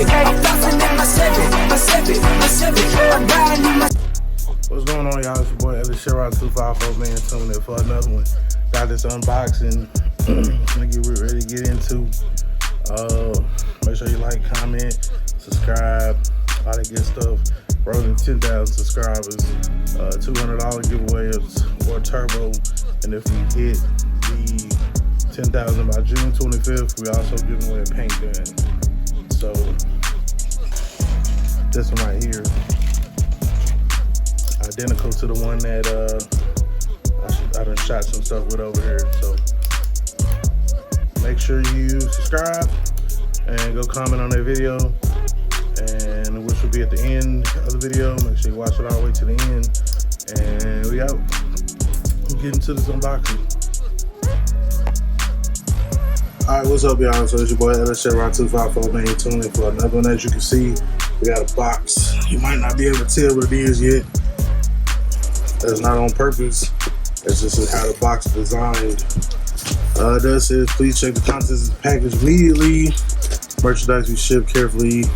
What's going on, y'all? It's your boy Ellis Sherrod 254, man. Tuning in for another one. Got this unboxing. Gonna get ready to get into. Make sure you like, comment, subscribe, all that good stuff. Rolling 10,000 subscribers. $200 giveaways or turbo. And if we hit the 10,000 by June 25th, we also giving away a paint gun. So this one right here, identical to the one that I done shot some stuff with over here. So make sure you subscribe and go comment on that video, and which will be at the end of the video. Make sure you watch it all the way to the end, and we out. We'll get into this unboxing. Alright, what's up, y'all? So it's your boy Ellis Sherrod 254, man. You're tuning in for another one. As you can see, we got a box. You might not be able to tell what it is yet. That's not on purpose. That's just how the box is designed. It does say, please check the contents of the package immediately. Merchandise be shipped carefully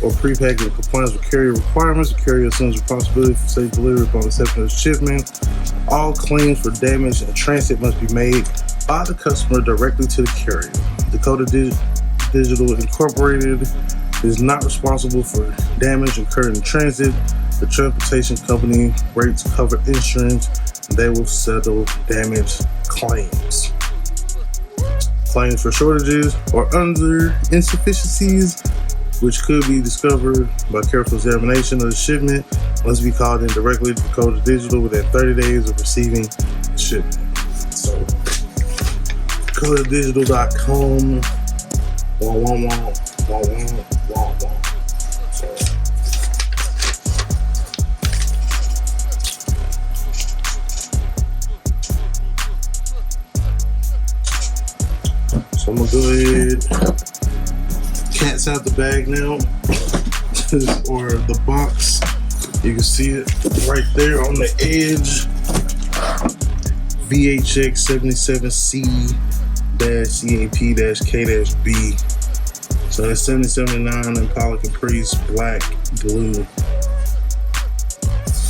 or pre-packed in compliance with carrier requirements. The carrier assumes responsibility for safe delivery upon reception of shipment. All claims for damage and transit must be made by the customer directly to the carrier. Dakota Digital Incorporated is not responsible for damage incurred in transit. The transportation company rates cover insurance, and they will settle damage claims. Claims for shortages or other insufficiencies, which could be discovered by careful examination of the shipment, must be called in directly to Dakota Digital within 30 days of receiving the shipment. So, DakotaDigital.com. So I'm gonna go ahead, cat's out the bag now, or the box. You can see it right there on the edge. VHX 77C-CAP-K-B. So that's 7079 Impala Caprice black blue.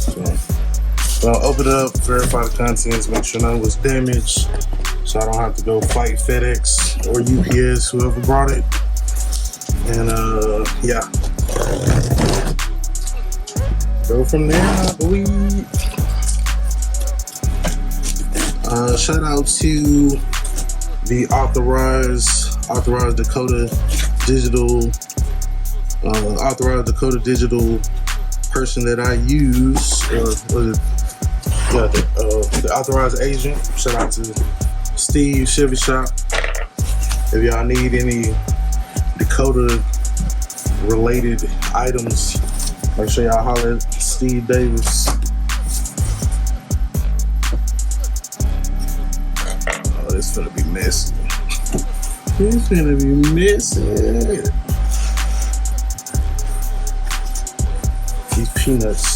So I'll open it up, verify the contents, make sure none was damaged, so I don't have to go fight FedEx or UPS, whoever brought it. And yeah, go from there, I believe. Shout out to the authorized Dakota Digital, person that I use, or was it? Yeah, the authorized agent. Shout out to Steve Chevy Shop. If y'all need any Dakota related items, make sure y'all holler at Steve Davis. Oh, this is gonna be messy. It's gonna be messy. These peanuts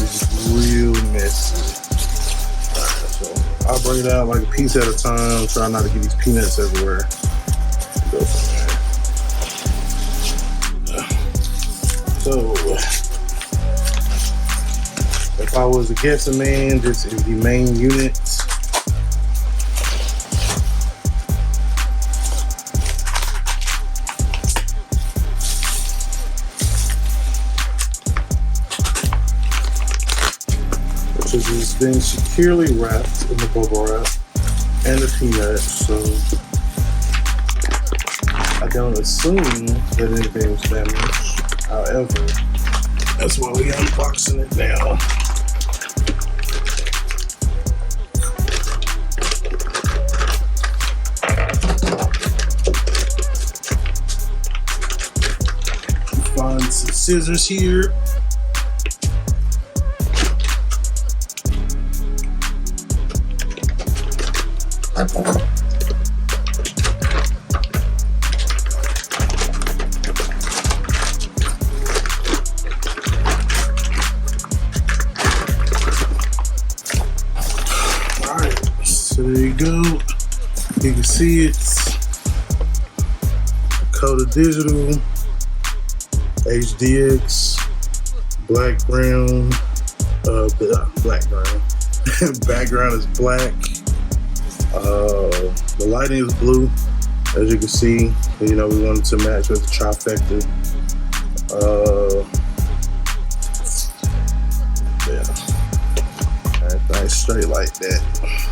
is real messy. Alright, so I'll break it out like a piece at a time. Try not to get these peanuts everywhere. Go from there. So, if I was a guessing man, this is the main unit. Which has been securely wrapped in the bubble wrap and the peanuts, so I don't assume that anything was damaged. However, that's why we unboxing it now. Find some scissors here. So there you go. You can see it. Dakota Digital, HDX, black ground, black ground. Background is black. The lighting is blue, as you can see. You know, we wanted to match with the trifecta. Yeah, everything straight like that.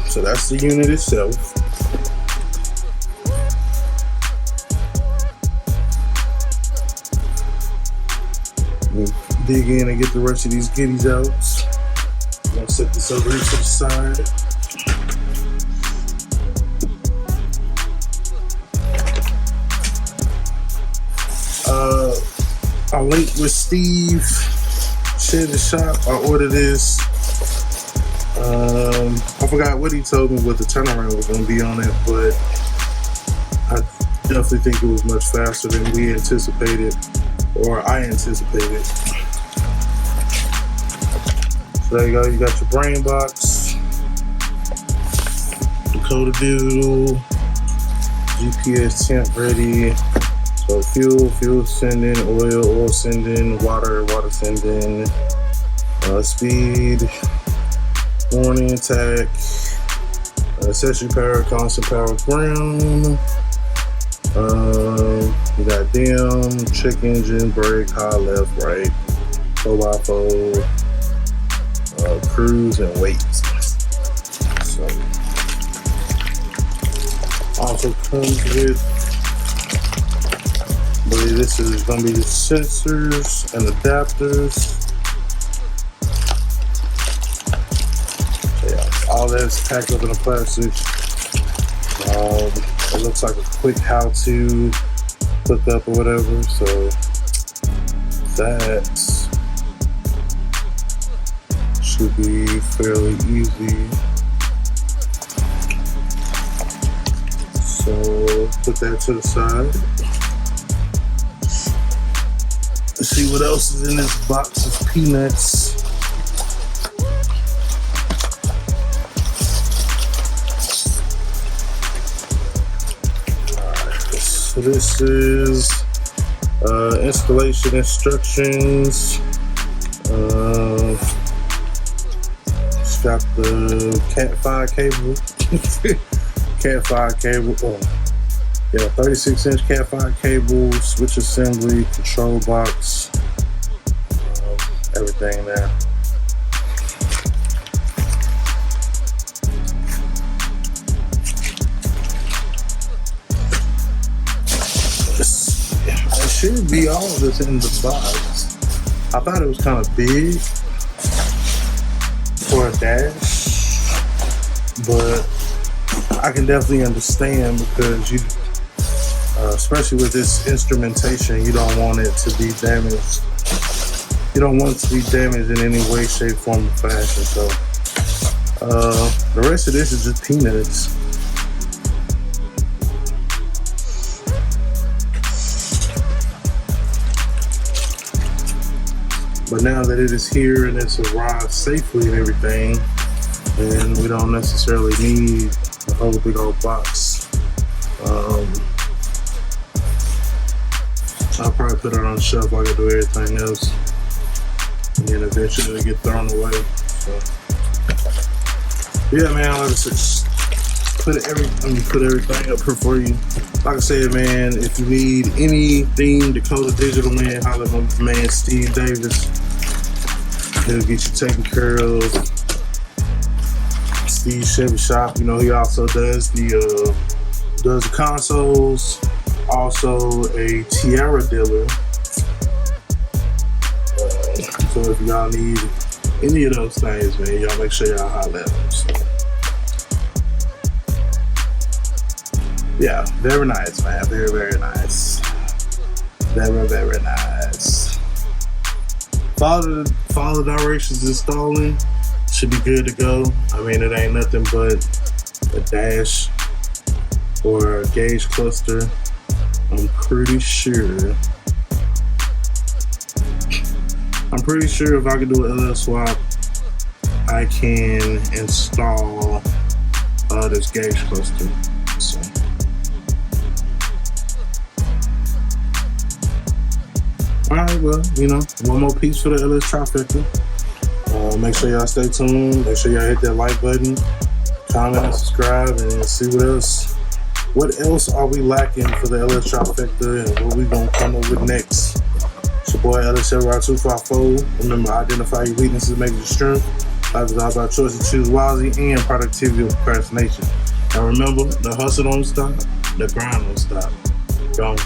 So that's the unit itself. We'll dig in and get the rest of these goodies out. I'm gonna set this over here to the side. I linked with Steve, shared the shop. I ordered this. I forgot what he told me what the turnaround was gonna be on it, but I definitely think it was much faster than we anticipated, or I anticipated. So there you go, you got your brain box, Dakota Digital, GPS temp ready. So fuel sending, oil sending, water sending, speed, warning, attack, accessory power, constant power, ground. You got dim, check engine, brake, high, left, right, 4x4, cruise, and weight. So also comes with, I believe this is going to be the sensors and adapters. So yeah, all that's packed up in a plastic. It looks like a quick how-to hook up or whatever. So that should be fairly easy. So put that to the side. Let's see what else is in this box of peanuts. Alright, so this is installation instructions. It's got the Cat 5 cable. Cat 5 cable. Oh. Yeah, 36-inch Cat 5 cable, switch assembly, control box, everything there. It should be all of this in the box. I thought it was kind of big for a dash, but I can definitely understand because you, especially with this instrumentation, you don't want it to be damaged. You don't want it to be damaged in any way, shape, form, or fashion. So the rest of this is just peanuts. But now that it is here and it's arrived safely and everything, then we don't necessarily need a whole big old box. I'll probably put it on the shelf like I do everything else, and then eventually it'll get thrown away. So yeah, man, like I said, put everything up here for you. Like I said, man, if you need anything Dakota Digital, man, holler on my man Steve Davis. He'll get you taken care of. Steve Chevy Shop, you know, he also does the consoles. Also a Tierra dealer. So if y'all need any of those things, man, y'all make sure y'all holler at them. So, yeah, very nice, man. Very, very nice. Very, very nice. Follow the directions installing. Should be good to go. I mean, it ain't nothing but a dash or a gauge cluster. I'm pretty sure if I can do an LS swap, I can install this gauge cluster. So Alright, well, you know, one more piece for the LS trifecta. Make sure y'all stay tuned. Make sure y'all hit that like button, comment and subscribe, and see what else. What else are we lacking for the LS trifecta, and what we gonna come up with next? It's your boy LS254. Remember, identify your weaknesses, make your strength. Life is all about choices, choose wisely, and productivity over procrastination. Now remember, the hustle don't stop, the grind don't stop. Gone.